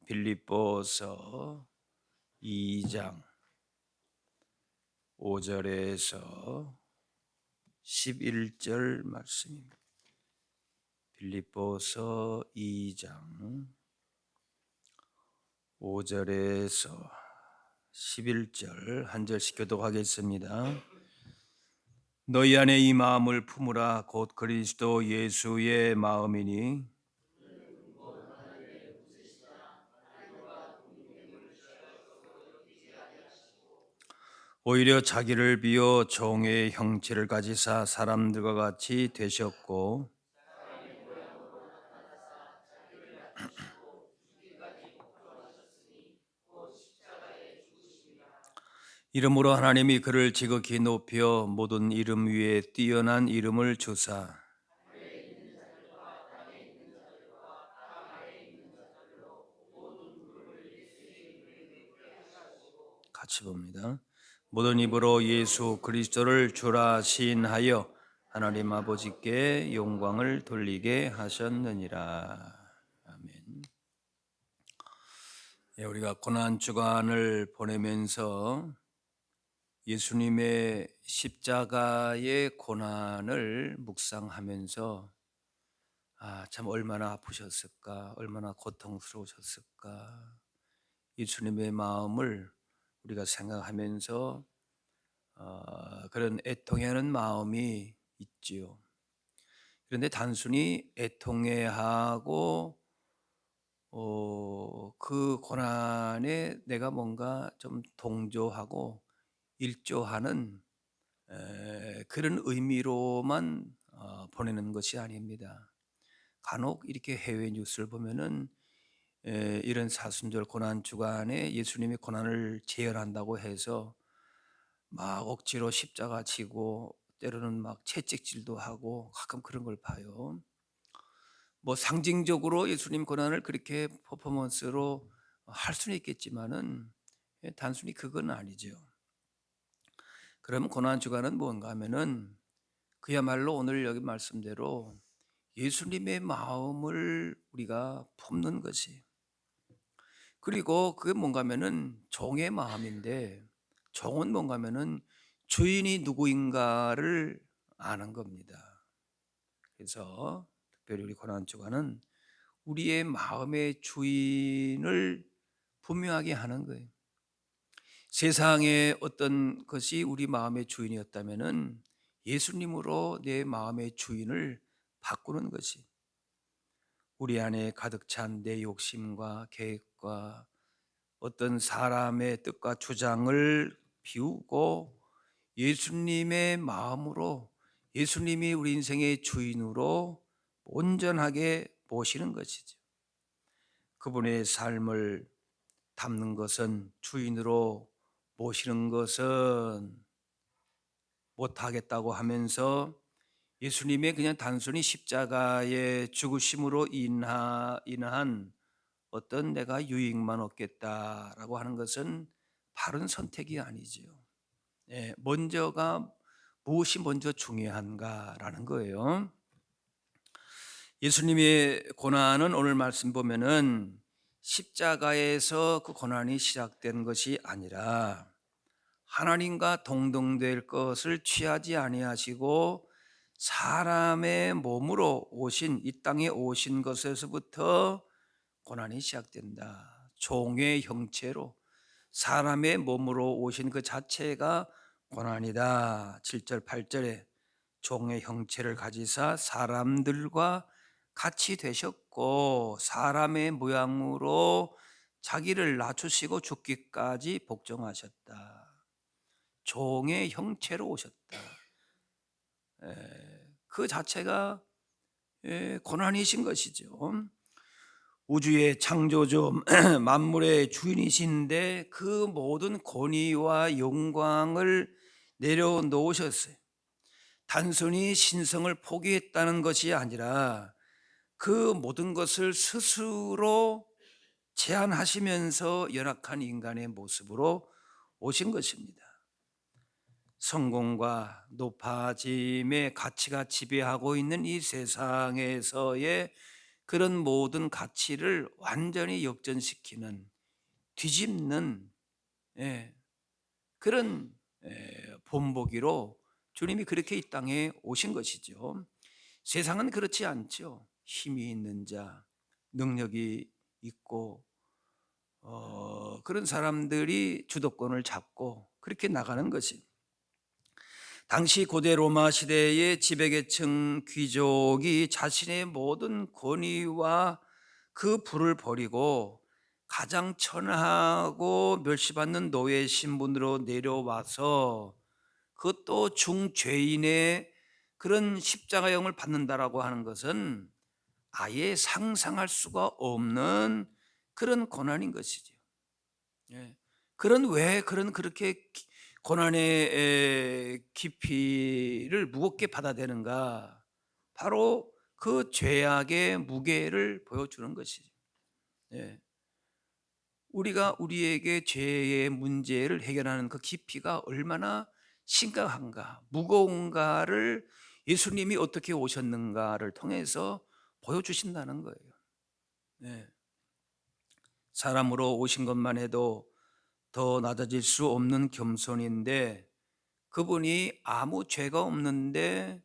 빌립보서 2장 5절에서 11절 말씀입니다. 빌립보서 2장 5절에서 11절 한 절씩 교독하겠습니다. 너희 안에 이 마음을 품으라. 곧 그리스도 예수의 마음이니 오히려 자기를 비워 종의 형체를 가지사 사람들과 같이 되셨고 이름으로 하나님이 그를 지극히 높여 모든 이름 위에 뛰어난 이름을 주사 같이 봅니다. 모든 입으로 예수 그리스도를 주라 시인하여 하나님 아버지께 영광을 돌리게 하셨느니라. 아멘. 우리가 고난 주간을 보내면서 예수님의 십자가의 고난을 묵상하면서 참 얼마나 아프셨을까, 얼마나 고통스러우셨을까, 예수님의 마음을 우리가 생각하면서 그런 애통해하는 마음이 있지요. 그런데 단순히 애통해하고 그 고난에 내가 뭔가 좀 동조하고 일조하는 그런 의미로만 보내는 것이 아닙니다. 간혹 이렇게 해외 뉴스를 보면은 이런 사순절 고난 주간에 예수님이 고난을 재현한다고 해서 막 억지로 십자가 지고 때로는 막 채찍질도 하고 가끔 그런 걸 봐요. 뭐 상징적으로 예수님 고난을 그렇게 퍼포먼스로 할 수는 있겠지만은 단순히 그건 아니죠. 그럼 고난 주간은 뭔가 하면은 그야말로 오늘 여기 말씀대로 예수님의 마음을 우리가 품는 것이, 그리고 그게 뭔가 하면은 종의 마음인데, 종은 뭔가 하면은 주인이 누구인가를 아는 겁니다. 그래서 특별히 우리 고난 주간은 우리의 마음의 주인을 분명하게 하는 거예요. 세상의 어떤 것이 우리 마음의 주인이었다면은 예수님으로 내 마음의 주인을 바꾸는 것이, 우리 안에 가득 찬 내 욕심과 계획과 어떤 사람의 뜻과 주장을 비우고 예수님의 마음으로, 예수님이 우리 인생의 주인으로 온전하게 모시는 것이죠. 그분의 삶을 담는 것은, 주인으로 모시는 것은 못하겠다고 하면서 예수님의 그냥 단순히 십자가의 죽으심으로 인한 어떤 내가 유익만 얻겠다라고 하는 것은 바른 선택이 아니죠. 먼저가 무엇이 먼저 중요한가라는 거예요. 예수님의 고난은 오늘 말씀 보면은 십자가에서 그 고난이 시작된 것이 아니라 하나님과 동등될 것을 취하지 아니하시고 사람의 몸으로 오신, 이 땅에 오신 것에서부터 고난이 시작된다. 종의 형체로 사람의 몸으로 오신 그 자체가 고난이다. 7절 8절에 종의 형체를 가지사 사람들과 같이 되셨고 사람의 모양으로 자기를 낮추시고 죽기까지 복종하셨다. 종의 형체로 오셨다. 그 자체가 고난이신 것이죠. 우주의 창조주 만물의 주인이신데 그 모든 권위와 영광을 내려놓으셨어요. 단순히 신성을 포기했다는 것이 아니라 그 모든 것을 스스로 제한하시면서 연약한 인간의 모습으로 오신 것입니다. 성공과 높아짐의 가치가 지배하고 있는 이 세상에서의 그런 모든 가치를 완전히 역전시키는, 뒤집는, 예, 그런 본보기로 주님이 그렇게 이 땅에 오신 것이죠. 세상은 그렇지 않죠. 힘이 있는 자, 능력이 있고 그런 사람들이 주도권을 잡고 그렇게 나가는 것이, 당시 고대 로마 시대의 지배계층 귀족이 자신의 모든 권위와 그 부를 버리고 가장 천하고 멸시받는 노예 신분으로 내려와서, 그것도 중죄인의 그런 십자가형을 받는다라고 하는 것은 아예 상상할 수가 없는 그런 고난인 것이죠. 예. 그런, 왜 그런 그렇게 고난의 깊이를 무겁게 받아들이는가? 바로 그 죄악의 무게를 보여주는 것이죠. 예. 우리가 우리에게 죄의 문제를 해결하는 그 깊이가 얼마나 심각한가, 무거운가를 예수님이 어떻게 오셨는가를 통해서 보여주신다는 거예요. 예. 사람으로 오신 것만 해도 더 낮아질 수 없는 겸손인데, 그분이 아무 죄가 없는데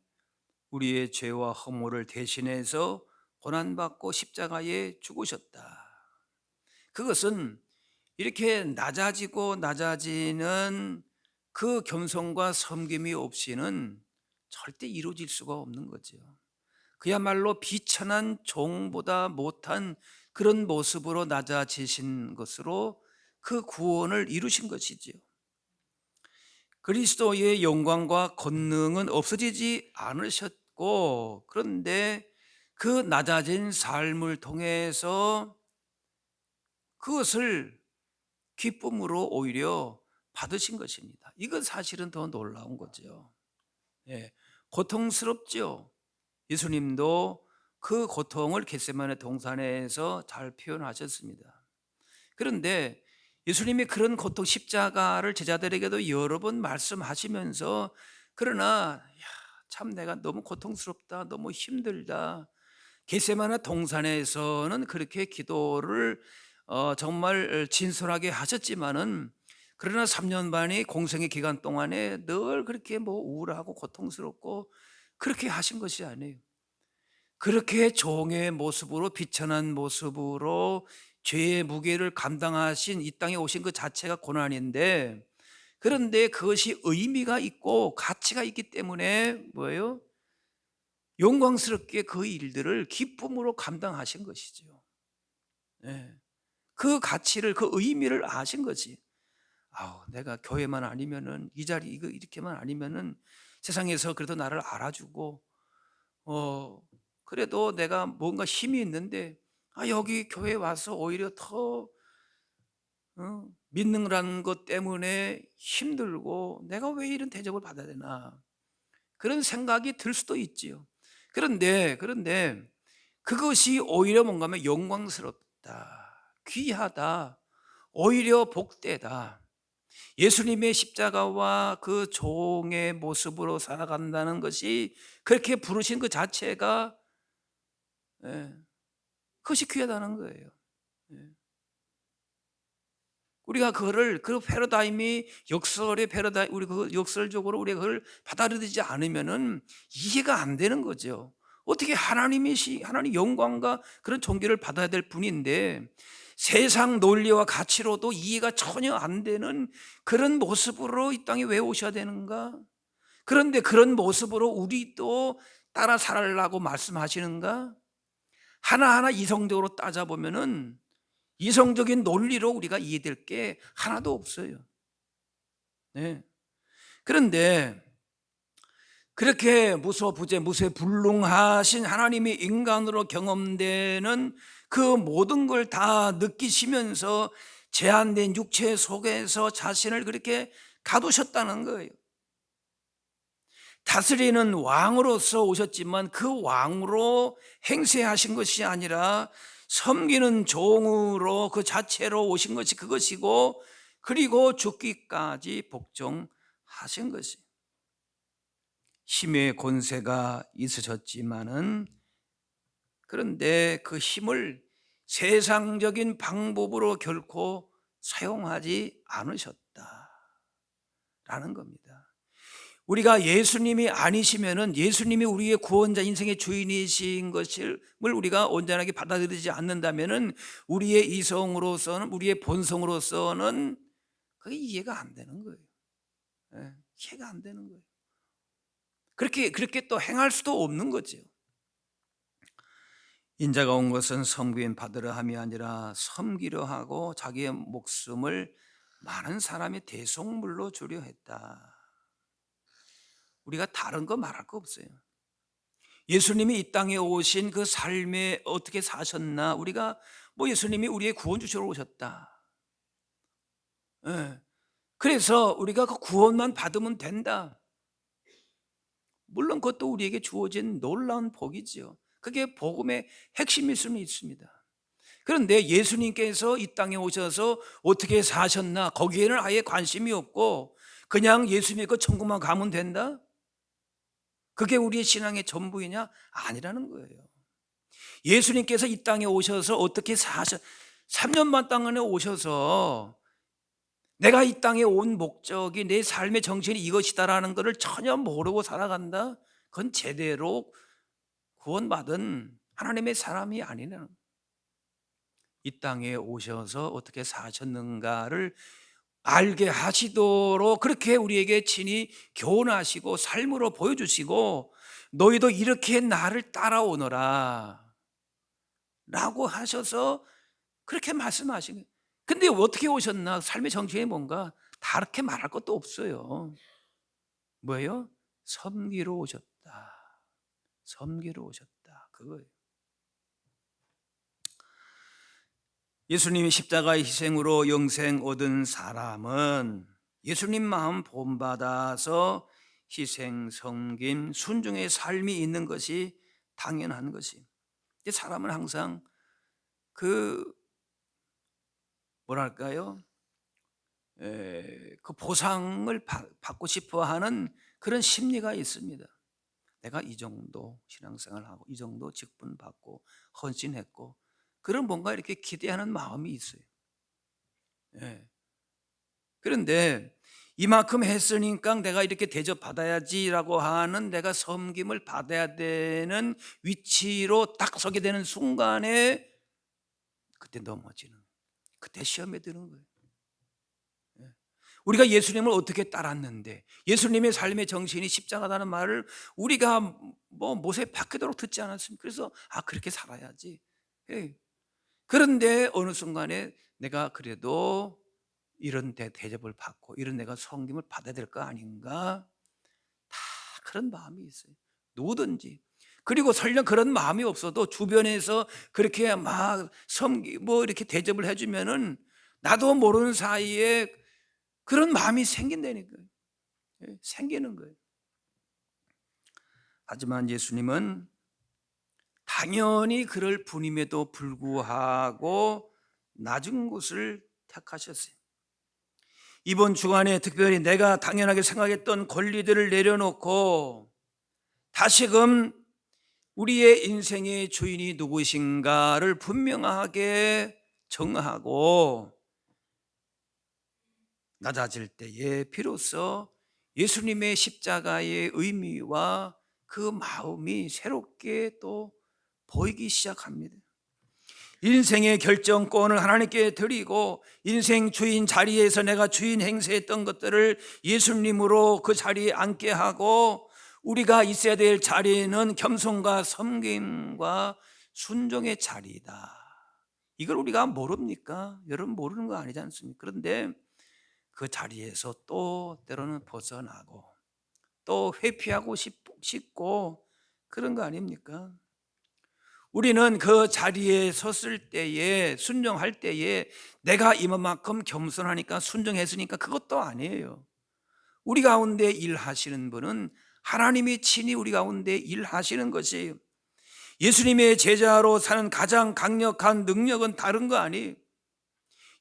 우리의 죄와 허물을 대신해서 고난받고 십자가에 죽으셨다. 그것은 이렇게 낮아지고 낮아지는 그 겸손과 섬김이 없이는 절대 이루어질 수가 없는 거죠. 그야말로 비천한 종보다 못한 그런 모습으로 낮아지신 것으로 그 구원을 이루신 것이지요. 그리스도의 영광과 권능은 없어지지 않으셨고, 그런데 그 낮아진 삶을 통해서 그것을 기쁨으로 오히려 받으신 것입니다. 이건 사실은 더 놀라운 거죠. 예, 고통스럽죠. 예수님도 그 고통을 겟세마네 동산에서 잘 표현하셨습니다. 그런데 예수님이 그런 고통, 십자가를 제자들에게도 여러 번 말씀하시면서, 그러나 참 내가 너무 고통스럽다, 너무 힘들다, 겟세마네 동산에서는 그렇게 기도를 정말 진솔하게 하셨지만은, 그러나 3년 반의 공생의 기간 동안에 늘 그렇게 뭐 우울하고 고통스럽고 그렇게 하신 것이 아니에요. 그렇게 종의 모습으로, 비천한 모습으로 죄의 무게를 감당하신 이 땅에 오신 그 자체가 고난인데, 그런데 그것이 의미가 있고 가치가 있기 때문에 뭐예요? 영광스럽게 그 일들을 기쁨으로 감당하신 것이죠. 예. 그 가치를, 그 의미를 아신 거지. 아우, 내가 교회만 아니면은, 이 자리 이거 이렇게만 아니면은 세상에서 그래도 나를 알아주고 어 그래도 내가 뭔가 힘이 있는데, 여기 교회 와서 오히려 더 믿는다는 것 때문에 힘들고 내가 왜 이런 대접을 받아야 되나, 그런 생각이 들 수도 있지요. 그런데 그것이 오히려 뭔가 하면 영광스럽다, 귀하다, 오히려 복되다. 예수님의 십자가와 그 종의 모습으로 살아간다는 것이, 그렇게 부르신 그 자체가, 예, 그것이 귀하다는 거예요. 예. 우리가 그거를, 그 패러다임이 역설의 패러다임, 우리 그 역설적으로 우리가 그걸 받아들이지 않으면은 이해가 안 되는 거죠. 어떻게 하나님 영광과 그런 존귀를 받아야 될 분인데, 세상 논리와 가치로도 이해가 전혀 안 되는 그런 모습으로 이 땅에 왜 오셔야 되는가? 그런데 그런 모습으로 우리도 따라 살아라고 말씀하시는가? 하나하나 이성적으로 따져보면은, 이성적인 논리로 우리가 이해될 게 하나도 없어요. 네. 그런데 그렇게 무소부재, 무쇠불능하신 하나님이 인간으로 경험되는 그 모든 걸 다 느끼시면서 제한된 육체 속에서 자신을 그렇게 가두셨다는 거예요. 다스리는 왕으로서 오셨지만 그 왕으로 행세하신 것이 아니라 섬기는 종으로 그 자체로 오신 것이 그것이고, 그리고 죽기까지 복종하신 것이, 힘의 권세가 있으셨지만은 그런데 그 힘을 세상적인 방법으로 결코 사용하지 않으셨다라는 겁니다. 우리가 예수님이 아니시면은, 예수님이 우리의 구원자, 인생의 주인이신 것을 우리가 온전하게 받아들이지 않는다면은 우리의 이성으로서는, 우리의 본성으로서는 그게 이해가 안 되는 거예요. 예, 이해가 안 되는 거예요. 그렇게 또 행할 수도 없는 거죠. 인자가 온 것은 섬김 받으려 함이 아니라 섬기려 하고 자기의 목숨을 많은 사람의 대속물로 주려 했다. 우리가 다른 거 말할 거 없어요. 예수님이 이 땅에 오신 그 삶에 어떻게 사셨나, 우리가 예수님이 우리의 구원주시러 오셨다. 예. 그래서 우리가 그 구원만 받으면 된다. 물론 그것도 우리에게 주어진 놀라운 복이지요. 그게 복음의 핵심일 수는 있습니다. 그런데 예수님께서 이 땅에 오셔서 어떻게 사셨나, 거기에는 아예 관심이 없고 그냥 예수 믿고 천국만 가면 된다? 그게 우리의 신앙의 전부이냐? 아니라는 거예요. 예수님께서 이 땅에 오셔서 어떻게 3년만 땅에 오셔서 내가 이 땅에 온 목적이, 내 삶의 정신이 이것이다라는 것을 전혀 모르고 살아간다? 그건 제대로 구원받은 하나님의 사람이 아니라는, 이 땅에 오셔서 어떻게 사셨는가를 알게 하시도록 그렇게 우리에게 친히 교훈하시고 삶으로 보여주시고, 너희도 이렇게 나를 따라오너라 라고 하셔서 그렇게 말씀하신 거예요. 근데 어떻게 오셨나? 삶의 정신이 뭔가 다르게 말할 것도 없어요. 뭐예요? 섬기러 오셨다. 섬기러 오셨다. 그거예요. 예수님이 십자가의 희생으로 영생 얻은 사람은 예수님 마음 본받아서 희생, 섬김, 순종의 삶이 있는 것이 당연한 것이. 사람은 항상 그 뭐랄까요? 그 보상을 받고 싶어 하는 그런 심리가 있습니다. 내가 이 정도 신앙생활하고 이 정도 직분 받고 헌신했고, 그런 뭔가 이렇게 기대하는 마음이 있어요. 예. 그런데 이만큼 했으니까 내가 이렇게 대접받아야지라고 하는, 내가 섬김을 받아야 되는 위치로 딱 서게 되는 순간에 그때 넘어지는, 그때 시험에 드는 거예요. 우리가 예수님을 어떻게 따랐는데, 예수님의 삶의 정신이 십자가라는 말을 우리가 못에 박히도록 듣지 않았습니까? 그래서 그렇게 살아야지. 예. 그런데 어느 순간에 내가 그래도 이런 대접을 받고 이런 내가 섬김을 받아야 될 거 아닌가, 다 그런 마음이 있어요. 누구든지. 그리고 설령 그런 마음이 없어도 주변에서 그렇게 막 이렇게 대접을 해주면은 나도 모르는 사이에 그런 마음이 생긴다니까요. 생기는 거예요. 하지만 예수님은 당연히 그럴 분임에도 불구하고 낮은 곳을 택하셨어요. 이번 주간에 특별히 내가 당연하게 생각했던 권리들을 내려놓고 다시금 우리의 인생의 주인이 누구신가를 분명하게 정하고 낮아질 때에 비로소 예수님의 십자가의 의미와 그 마음이 새롭게 또 보이기 시작합니다. 인생의 결정권을 하나님께 드리고 인생 주인 자리에서 내가 주인 행세했던 것들을 예수님으로 그 자리에 앉게 하고, 우리가 있어야 될 자리는 겸손과 섬김과 순종의 자리이다. 이걸 우리가 모릅니까? 여러분 모르는 거 아니지 않습니까? 그런데 그 자리에서 또 때로는 벗어나고 또 회피하고 싶고 그런 거 아닙니까? 우리는 그 자리에 섰을 때에, 순종할 때에 내가 이만큼 겸손하니까 순종했으니까 그것도 아니에요. 우리 가운데 일하시는 분은 하나님이 친히 우리 가운데 일하시는 것이에요. 예수님의 제자로 사는 가장 강력한 능력은 다른 거 아니에요.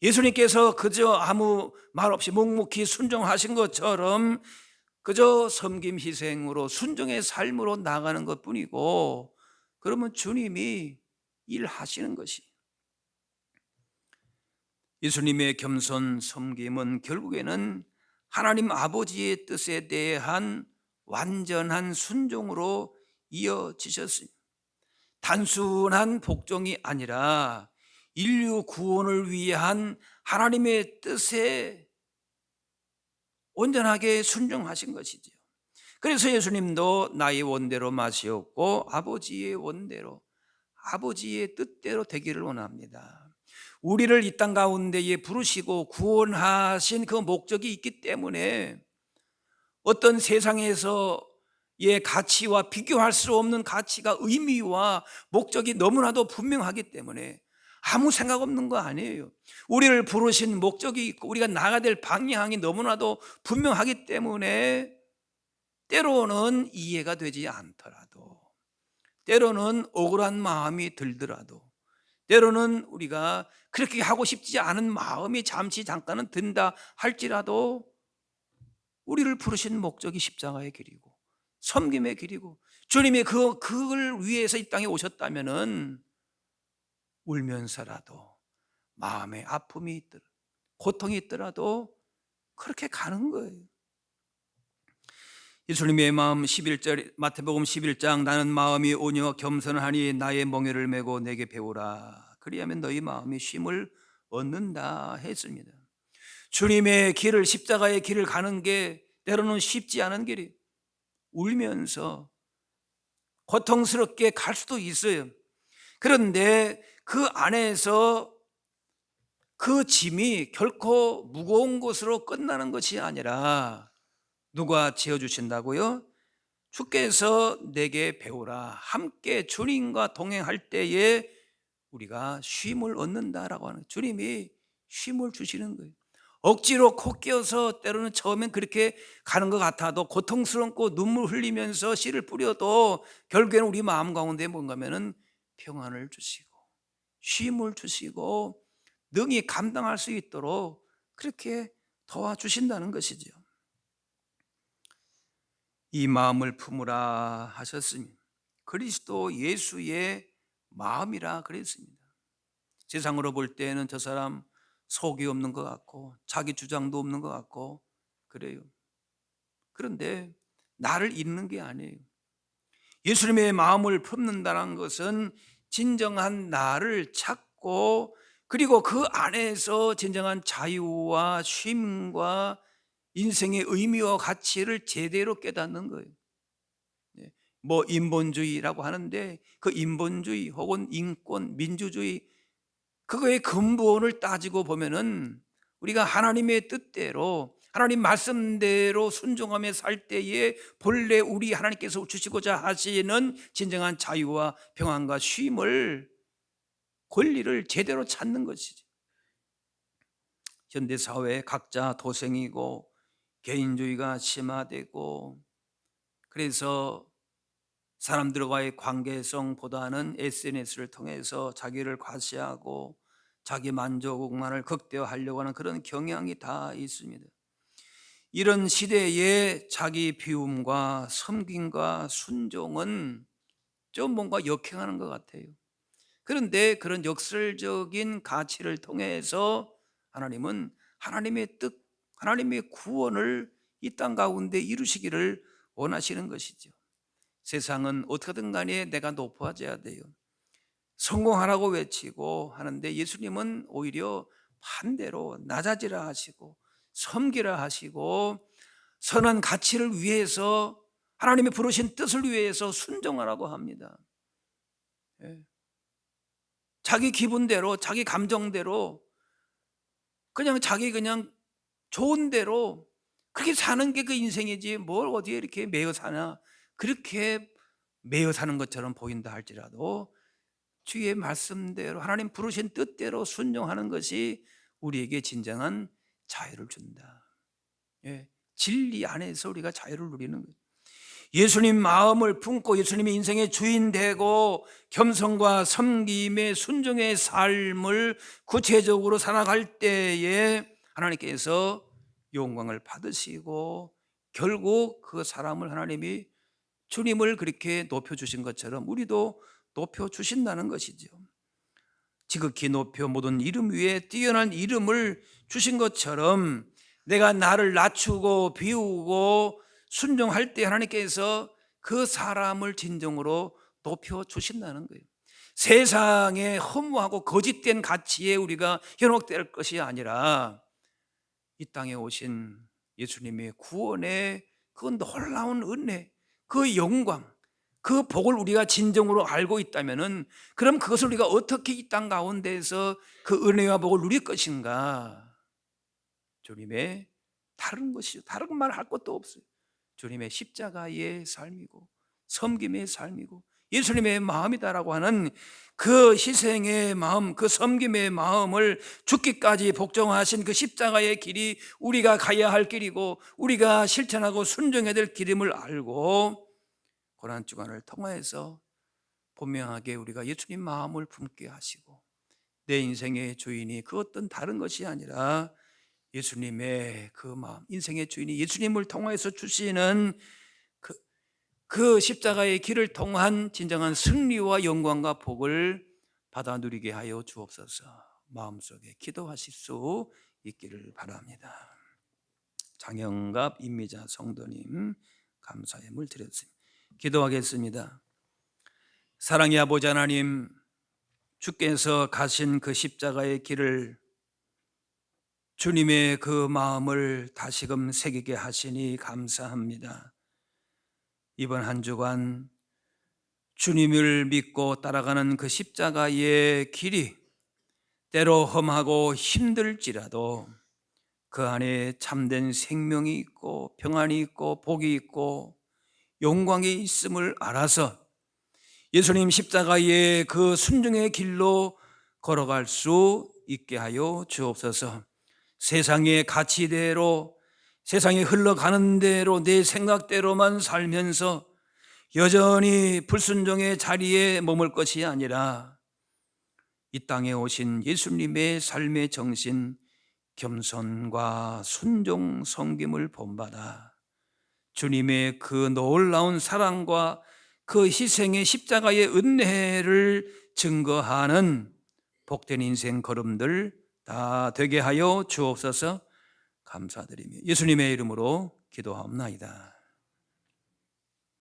예수님께서 그저 아무 말 없이 묵묵히 순종하신 것처럼 그저 섬김 희생으로 순종의 삶으로 나가는 것뿐이고, 그러면 주님이 일하시는 것이, 예수님의 겸손 섬김은 결국에는 하나님 아버지의 뜻에 대한 완전한 순종으로 이어지셨습니다. 단순한 복종이 아니라 인류 구원을 위한 하나님의 뜻에 온전하게 순종하신 것이죠. 그래서 예수님도 나의 원대로 마시옵고 아버지의 원대로, 아버지의 뜻대로 되기를 원합니다. 우리를 이 땅 가운데에 부르시고 구원하신 그 목적이 있기 때문에 어떤 세상에서의 가치와 비교할 수 없는 가치가, 의미와 목적이 너무나도 분명하기 때문에 아무 생각 없는 거 아니에요. 우리를 부르신 목적이 있고 우리가 나가야 될 방향이 너무나도 분명하기 때문에 때로는 이해가 되지 않더라도, 때로는 억울한 마음이 들더라도, 때로는 우리가 그렇게 하고 싶지 않은 마음이 잠깐은 든다 할지라도 우리를 부르신 목적이 십자가의 길이고 섬김의 길이고 주님이 그걸 위해서 이 땅에 오셨다면은 울면서라도, 마음에 아픔이 있더라도, 고통이 있더라도 그렇게 가는 거예요. 예수님의 마음, 11절 마태복음 11장, 나는 마음이 온유와 겸손하니 나의 멍에를 메고 내게 배우라, 그리하면 너희 마음이 쉼을 얻는다 했습니다. 주님의 길을, 십자가의 길을 가는 게 때로는 쉽지 않은 길이, 울면서 고통스럽게 갈 수도 있어요. 그런데 그 안에서 그 짐이 결코 무거운 것으로 끝나는 것이 아니라 누가 지어주신다고요? 주께서 내게 배우라. 함께 주님과 동행할 때에 우리가 쉼을 얻는다라고 하는, 주님이 쉼을 주시는 거예요. 억지로 코 껴서 때로는 처음엔 그렇게 가는 것 같아도 고통스럽고 눈물 흘리면서 씨를 뿌려도 결국에는 우리 마음 가운데 뭔가면은 평안을 주시고 쉼을 주시고 능히 감당할 수 있도록 그렇게 도와주신다는 것이죠. 이 마음을 품으라 하셨으니 그리스도 예수의 마음이라 그랬습니다. 세상으로 볼 때는 저 사람 속이 없는 것 같고 자기 주장도 없는 것 같고 그래요. 그런데 나를 잃는 게 아니에요. 예수님의 마음을 품는다는 것은 진정한 나를 찾고 그리고 그 안에서 진정한 자유와 쉼과 인생의 의미와 가치를 제대로 깨닫는 거예요. 뭐 인본주의라고 하는데 그 인본주의 혹은 인권, 민주주의, 그거의 근본을 따지고 보면은 우리가 하나님의 뜻대로, 하나님 말씀대로 순종하며 살 때에 본래 우리 하나님께서 주시고자 하시는 진정한 자유와 평안과 쉼을, 권리를 제대로 찾는 것이죠. 현대사회 각자 도생이고 개인주의가 심화되고, 그래서 사람들과의 관계성보다는 SNS를 통해서 자기를 과시하고 자기 만족만을 극대화하려고 하는 그런 경향이 다 있습니다. 이런 시대에 자기 비움과 섬김과 순종은 좀 뭔가 역행하는 것 같아요. 그런데 그런 역설적인 가치를 통해서 하나님은 하나님의 뜻, 하나님의 구원을 이 땅 가운데 이루시기를 원하시는 것이죠. 세상은 어떻게든 간에 내가 높아져야 돼요. 성공하라고 외치고 하는데 예수님은 오히려 반대로 낮아지라 하시고 섬기라 하시고 선한 가치를 위해서, 하나님의 부르신 뜻을 위해서 순종하라고 합니다. 예. 자기 기분대로, 자기 감정대로, 그냥 자기 그냥 좋은 대로 그렇게 사는 게 그 인생이지 뭘 어디에 이렇게 매여 사나, 그렇게 매여 사는 것처럼 보인다 할지라도 주의 말씀대로 하나님 부르신 뜻대로 순종하는 것이 우리에게 진정한 자유를 준다. 예, 진리 안에서 우리가 자유를 누리는 거예요. 예수님 마음을 품고 예수님의 인생의 주인 되고 겸손과 섬김의 순종의 삶을 구체적으로 살아갈 때에 하나님께서 영광을 받으시고 결국 그 사람을 하나님이, 주님을 그렇게 높여주신 것처럼 우리도 높여주신다는 것이죠. 지극히 높여 모든 이름 위에 뛰어난 이름을 주신 것처럼 내가 나를 낮추고 비우고 순종할 때 하나님께서 그 사람을 진정으로 높여주신다는 거예요. 세상에 허무하고 거짓된 가치에 우리가 현혹될 것이 아니라 이 땅에 오신 예수님의 구원의 그 놀라운 은혜, 그 영광, 그 복을 우리가 진정으로 알고 있다면은 그럼 그것을 우리가 어떻게 이 땅 가운데에서 그 은혜와 복을 누릴 것인가? 주님의 다른 것이죠. 다른 말 할 것도 없어요. 주님의 십자가의 삶이고 섬김의 삶이고 예수님의 마음이다라고 하는 그 희생의 마음, 그 섬김의 마음을 죽기까지 복종하신 그 십자가의 길이 우리가 가야 할 길이고 우리가 실천하고 순종해야 될 길임을 알고 고난주간을 통하여서 분명하게 우리가 예수님 마음을 품게 하시고 내 인생의 주인이 그 어떤 다른 것이 아니라 예수님의 그 마음, 인생의 주인이 예수님을 통하여서 주시는 그 십자가의 길을 통한 진정한 승리와 영광과 복을 받아 누리게 하여 주옵소서. 마음속에 기도하실 수 있기를 바랍니다. 장영갑 임미자 성도님 감사의 물 드렸습니다. 기도하겠습니다. 사랑의 아버지 하나님, 주께서 가신 그 십자가의 길을 주님의 그 마음을 다시금 새기게 하시니 감사합니다. 이번 한 주간 주님을 믿고 따라가는 그 십자가의 길이 때로 험하고 힘들지라도 그 안에 참된 생명이 있고 평안이 있고 복이 있고 영광이 있음을 알아서 예수님 십자가의 그 순종의 길로 걸어갈 수 있게 하여 주옵소서. 세상의 가치대로 세상에 흘러가는 대로 내 생각대로만 살면서 여전히 불순종의 자리에 머물 것이 아니라 이 땅에 오신 예수님의 삶의 정신, 겸손과 순종 섬김을 본받아 주님의 그 놀라운 사랑과 그 희생의 십자가의 은혜를 증거하는 복된 인생 걸음들 다 되게 하여 주옵소서. 감사드리며 예수님의 이름으로 기도하옵나이다.